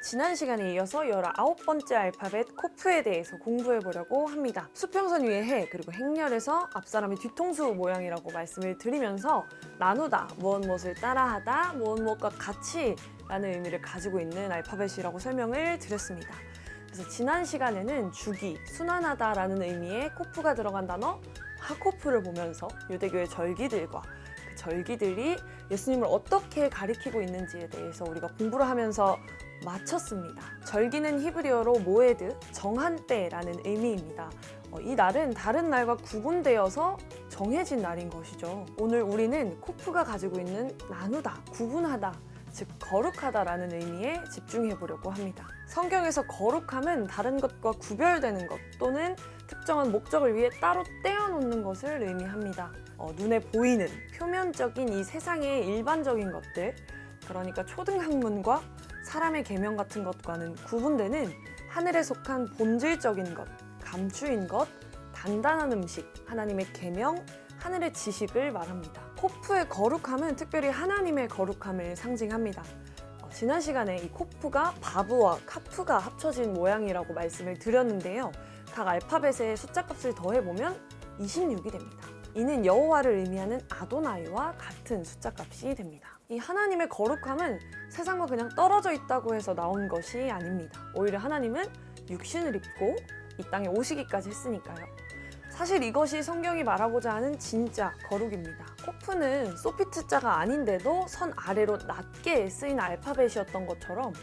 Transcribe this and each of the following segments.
지난 시간에 이어서 19번째 알파벳 코프에 대해서 공부해 보려고 합니다. 수평선 위의 해 그리고 행렬에서 앞사람의 뒤통수 모양이라고 말씀을 드리면서 나누다, 무엇을 따라하다, 무엇과 같이 라는 의미를 가지고 있는 알파벳이라고 설명을 드렸습니다. 그래서 지난 시간에는 주기, 순환하다 라는 의미의 코프가 들어간 단어 하코프를 보면서 유대교의 절기들과 그 절기들이 예수님을 어떻게 가리키고 있는지에 대해서 우리가 공부를 하면서 마쳤습니다. 절기는 히브리어로 모에드, 정한 때라는 의미입니다. 이 날은 다른 날과 구분되어서 정해진 날인 것이죠. 오늘 우리는 코프가 가지고 있는 나누다, 구분하다, 즉 거룩하다라는 의미에 집중해 보려고 합니다. 성경에서 거룩함은 다른 것과 구별되는 것 또는 특정한 목적을 위해 따로 떼어놓는 것을 의미합니다. 눈에 보이는 표면적인 이 세상의 일반적인 것들, 그러니까 초등학문과 사람의 계명 같은 것과는 구분되는 하늘에 속한 본질적인 것, 감추인 것, 단단한 음식, 하나님의 계명, 하늘의 지식을 말합니다. 코프의 거룩함은 특별히 하나님의 거룩함을 상징합니다. 지난 시간에 이 코프가 바브와 카프가 합쳐진 모양이라고 말씀을 드렸는데요. 각 알파벳의 숫자 값을 더해보면 26이 됩니다. 이는 여호와를 의미하는 아도나이와 같은 숫자 값이 됩니다. 이 하나님의 거룩함은 세상과 그냥 떨어져 있다고 해서 나온 것이 아닙니다. 오히려 하나님은 육신을 입고 이 땅에 오시기까지 했으니까요. 사실 이것이 성경이 말하고자 하는 진짜 거룩입니다. 코프는 소피트자가 아닌데도 선 아래로 낮게 쓰인 알파벳이었던 것처럼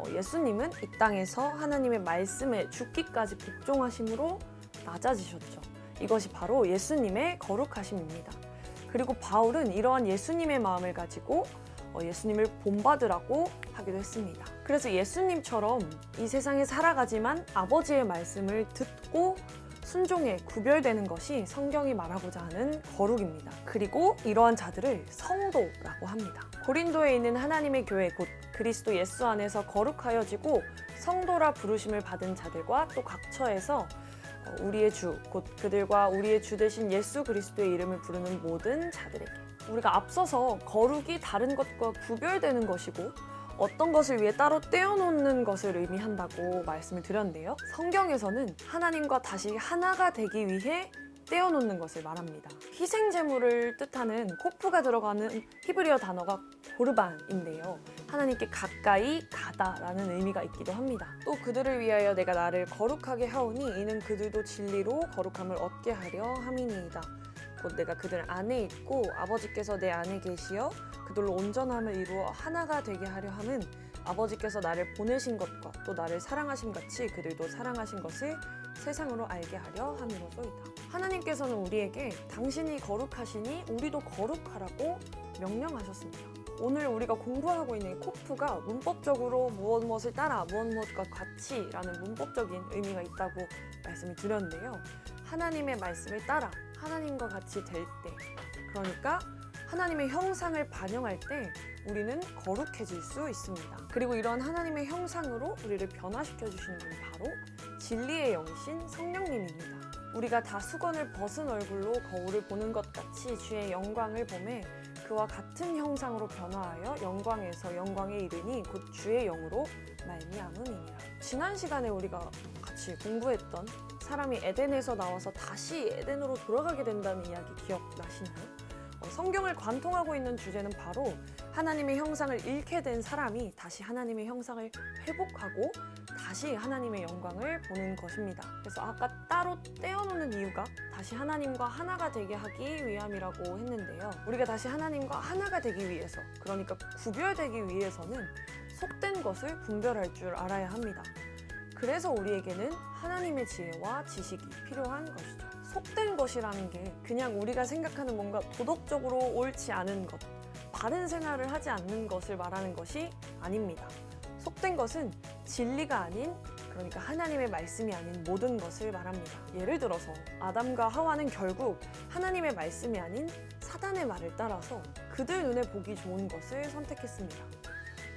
예수님은 이 땅에서 하나님의 말씀에 죽기까지 복종하심으로 낮아지셨죠. 이것이 바로 예수님의 거룩하심입니다. 그리고 바울은 이러한 예수님의 마음을 가지고 예수님을 본받으라고 하기도 했습니다. 그래서 예수님처럼 이 세상에 살아가지만 아버지의 말씀을 듣고 순종에 구별되는 것이 성경이 말하고자 하는 거룩입니다. 그리고 이러한 자들을 성도라고 합니다. 고린도에 있는 하나님의 교회 곧 그리스도 예수 안에서 거룩하여지고 성도라 부르심을 받은 자들과 또 각처에서 우리의 주, 곧 그들과 우리의 주 되신 예수 그리스도의 이름을 부르는 모든 자들에게 우리가 앞서서 거룩이 다른 것과 구별되는 것이고 어떤 것을 위해 따로 떼어놓는 것을 의미한다고 말씀을 드렸는데요. 성경에서는 하나님과 다시 하나가 되기 위해 떼어놓는 것을 말합니다. 희생제물을 뜻하는 코프가 들어가는 히브리어 단어가 고르반인데요. 하나님께 가까이 가다라는 의미가 있기도 합니다. 또 그들을 위하여 내가 나를 거룩하게 하오니 이는 그들도 진리로 거룩함을 얻게 하려 함이니이다. 곧 내가 그들 안에 있고 아버지께서 내 안에 계시어 그들로 온전함을 이루어 하나가 되게 하려 함은 아버지께서 나를 보내신 것과 또 나를 사랑하심 같이 그들도 사랑하신 것을 세상으로 알게 하려 함이로소이다. 하나님께서는 우리에게 당신이 거룩하시니 우리도 거룩하라고 명령하셨습니다. 오늘 우리가 공부하고 있는 코프가 문법적으로 무엇을 따라 무엇과 같이 라는 문법적인 의미가 있다고 말씀을 드렸는데요. 하나님의 말씀을 따라 하나님과 같이 될 때, 그러니까 하나님의 형상을 반영할 때 우리는 거룩해질 수 있습니다. 그리고 이런 하나님의 형상으로 우리를 변화시켜 주시는 분이 바로 진리의 영이신 성령님입니다. 우리가 다 수건을 벗은 얼굴로 거울을 보는 것 같이 주의 영광을 보매 그와 같은 형상으로 변화하여 영광에서 영광에 이르니 곧 주의 영으로 말미암음이니라. 지난 시간에 우리가 같이 공부했던 사람이 에덴에서 나와서 다시 에덴으로 돌아가게 된다는 이야기 기억나시나요? 성경을 관통하고 있는 주제는 바로 하나님의 형상을 잃게 된 사람이 다시 하나님의 형상을 회복하고 다시 하나님의 영광을 보는 것입니다. 그래서 아까 따로 떼어놓는 이유가 다시 하나님과 하나가 되게 하기 위함이라고 했는데요. 우리가 다시 하나님과 하나가 되기 위해서, 그러니까 구별되기 위해서는 속된 것을 분별할 줄 알아야 합니다. 그래서 우리에게는 하나님의 지혜와 지식이 필요한 것이죠. 속된 것이라는 게 그냥 우리가 생각하는 뭔가 도덕적으로 옳지 않은 것, 바른 생활을 하지 않는 것을 말하는 것이 아닙니다. 속된 것은 진리가 아닌, 그러니까 하나님의 말씀이 아닌 모든 것을 말합니다. 예를 들어서 아담과 하와는 결국 하나님의 말씀이 아닌 사단의 말을 따라서 그들 눈에 보기 좋은 것을 선택했습니다.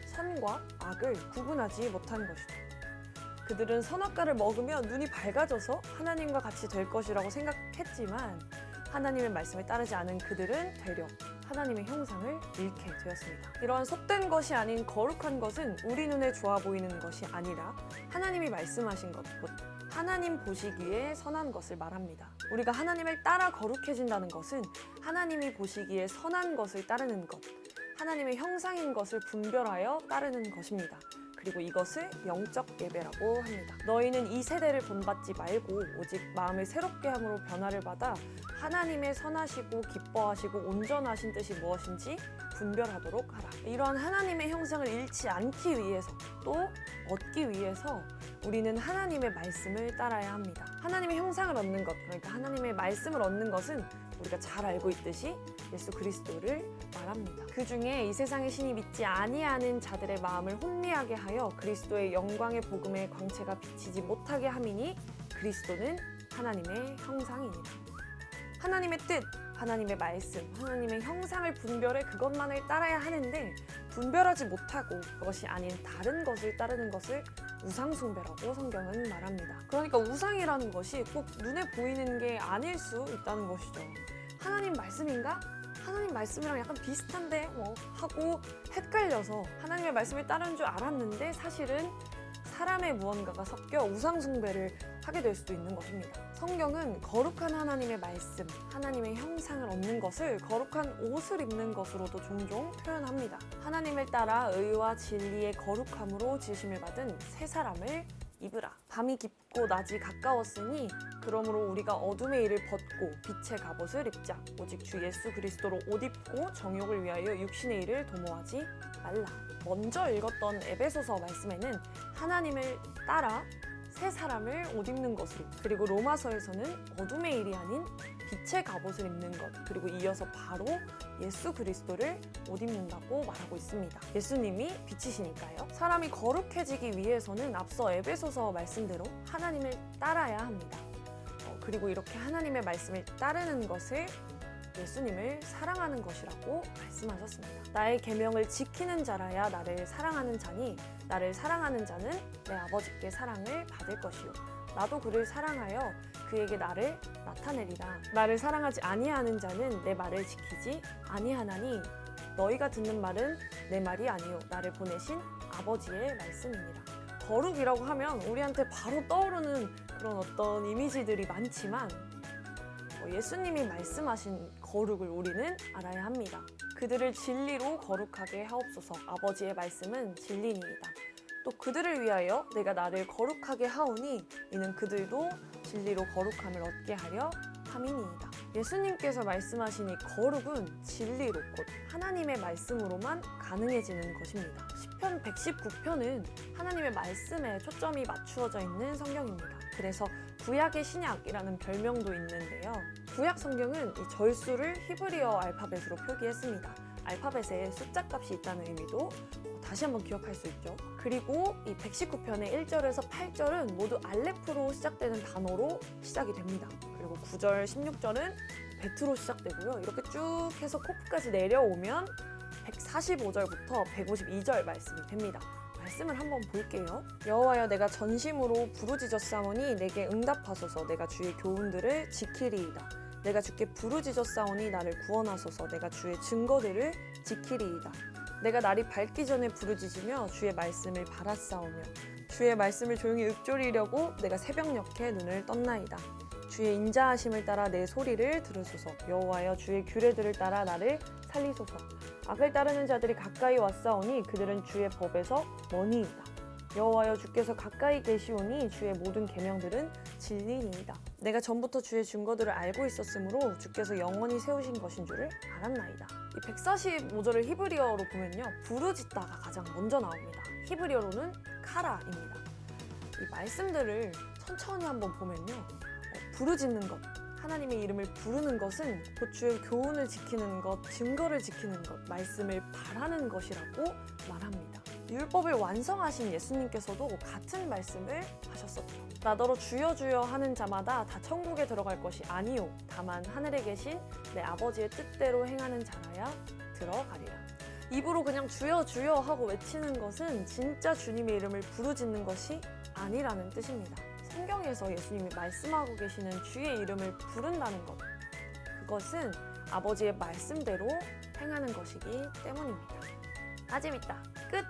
선과 악을 구분하지 못한 것이죠. 그들은 선악과를 먹으면 눈이 밝아져서 하나님과 같이 될 것이라고 생각했지만 하나님의 말씀에 따르지 않은 그들은 되려 하나님의 형상을 잃게 되었습니다. 이러한 속된 것이 아닌 거룩한 것은 우리 눈에 좋아 보이는 것이 아니라 하나님이 말씀하신 것, 곧 하나님 보시기에 선한 것을 말합니다. 우리가 하나님을 따라 거룩해진다는 것은 하나님이 보시기에 선한 것을 따르는 것, 하나님의 형상인 것을 분별하여 따르는 것입니다. 그리고 이것을 영적 예배라고 합니다. 너희는 이 세대를 본받지 말고 오직 마음을 새롭게 함으로 변화를 받아 하나님의 선하시고 기뻐하시고 온전하신 뜻이 무엇인지 분별하도록 하라. 이러한 하나님의 형상을 잃지 않기 위해서 또 얻기 위해서 우리는 하나님의 말씀을 따라야 합니다. 하나님의 형상을 얻는 것, 그러니까 하나님의 말씀을 얻는 것은 우리가 잘 알고 있듯이 예수 그리스도를 말합니다. 그 중에 이 세상의 신이 믿지 아니하는 자들의 마음을 혼미하게 하여 그리스도의 영광의 복음의 광채가 비치지 못하게 함이니 그리스도는 하나님의 형상이니라. 하나님의 뜻, 하나님의 말씀, 하나님의 형상을 분별해 그것만을 따라야 하는데 분별하지 못하고 그것이 아닌 다른 것을 따르는 것을 우상숭배라고 성경은 말합니다. 그러니까 우상이라는 것이 꼭 눈에 보이는 게 아닐 수 있다는 것이죠. 하나님 말씀인가? 하나님 말씀이랑 약간 비슷한데 하고 헷갈려서 하나님의 말씀을 따르는 줄 알았는데 사실은 사람의 무언가가 섞여 우상숭배를 하게 될 수도 있는 것입니다. 성경은 거룩한 하나님의 말씀, 하나님의 형상을 얻는 것을 거룩한 옷을 입는 것으로도 종종 표현합니다. 하나님을 따라 의와 진리의 거룩함으로 지으심을 받은 새 사람을 입으라. 밤이 깊고 낮이 가까웠으니 그러므로 우리가 어둠의 일을 벗고 빛의 갑옷을 입자. 오직 주 예수 그리스도로 옷 입고 정욕을 위하여 육신의 일을 도모하지 말라. 먼저 읽었던 에베소서 말씀에는 하나님을 따라 새 사람을 옷 입는 것으로, 그리고 로마서에서는 어둠의 일이 아닌 빛의 갑옷을 입는 것, 그리고 이어서 바로 예수 그리스도를 옷 입는다고 말하고 있습니다. 예수님이 빛이시니까요. 사람이 거룩해지기 위해서는 앞서 에베소서 말씀대로 하나님을 따라야 합니다. 그리고 이렇게 하나님의 말씀을 따르는 것을 예수님을 사랑하는 것이라고 말씀하셨습니다. 나의 계명을 지키는 자라야 나를 사랑하는 자니 나를 사랑하는 자는 내 아버지께 사랑을 받을 것이요 나도 그를 사랑하여 그에게 나를 나타내리라. 나를 사랑하지 아니하는 자는 내 말을 지키지 아니하나니 너희가 듣는 말은 내 말이 아니요 나를 보내신 아버지의 말씀이니라. 거룩이라고 하면 우리한테 바로 떠오르는 그런 어떤 이미지들이 많지만 예수님이 말씀하신 거룩을 우리는 알아야 합니다. 그들을 진리로 거룩하게 하옵소서. 아버지의 말씀은 진리니이다. 또 그들을 위하여 내가 나를 거룩하게 하오니 이는 그들도 진리로 거룩함을 얻게 하려 함이니이다. 예수님께서 말씀하신 이 거룩은 진리로 곧 하나님의 말씀으로만 가능해지는 것입니다. 시편 119편은 하나님의 말씀에 초점이 맞추어져 있는 성경입니다. 그래서 구약의 신약이라는 별명도 있는데요. 구약 성경은 이 절수를 히브리어 알파벳으로 표기했습니다. 알파벳에 숫자 값이 있다는 의미도 다시 한번 기억할 수 있죠. 그리고 이 119편의 1절에서 8절은 모두 알레프로 시작되는 단어로 시작이 됩니다. 그리고 9절, 16절은 베트로 시작되고요. 이렇게 쭉 해서 코프까지 내려오면 145절부터 152절 말씀이 됩니다. 말씀을 한번 볼게요. 여호와여 내가 전심으로 부르짖었사오니 내게 응답하소서. 내가 주의 교훈들을 지키리이다. 내가 주께 부르짖었사오니 나를 구원하소서. 내가 주의 증거들을 지키리이다. 내가 날이 밝기 전에 부르짖으며 주의 말씀을 바랐사오며 주의 말씀을 조용히 읊조리려고 내가 새벽녘에 눈을 떴나이다. 주의 인자하심을 따라 내 소리를 들으소서. 여호와여 주의 규례들을 따라 나를 살리소서. 악을 따르는 자들이 가까이 왔사오니 그들은 주의 법에서 머니이다. 여호와여 주께서 가까이 계시오니 주의 모든 계명들은 진리니이다. 내가 전부터 주의 증거들을 알고 있었으므로 주께서 영원히 세우신 것인 줄을 알았나이다. 이 145절을 히브리어로 보면요, 부르짖다가 가장 먼저 나옵니다. 히브리어로는 카라입니다. 이 말씀들을 천천히 한번 보면요, 부르짖는 것, 하나님의 이름을 부르는 것은 곧 주의 교훈을 지키는 것, 증거를 지키는 것, 말씀을 바라는 것이라고 말합니다. 율법을 완성하신 예수님께서도 같은 말씀을 하셨었죠. 나더러 주여 주여 하는 자마다 다 천국에 들어갈 것이 아니요 다만 하늘에 계신 내 아버지의 뜻대로 행하는 자라야 들어가리라. 입으로 그냥 주여 주여 하고 외치는 것은 진짜 주님의 이름을 부르짖는 것이 아니라는 뜻입니다. 성경에서 예수님이 말씀하고 계시는 주의 이름을 부른다는 것, 그것은 아버지의 말씀대로 행하는 것이기 때문입니다. 아 재밌다. 끝!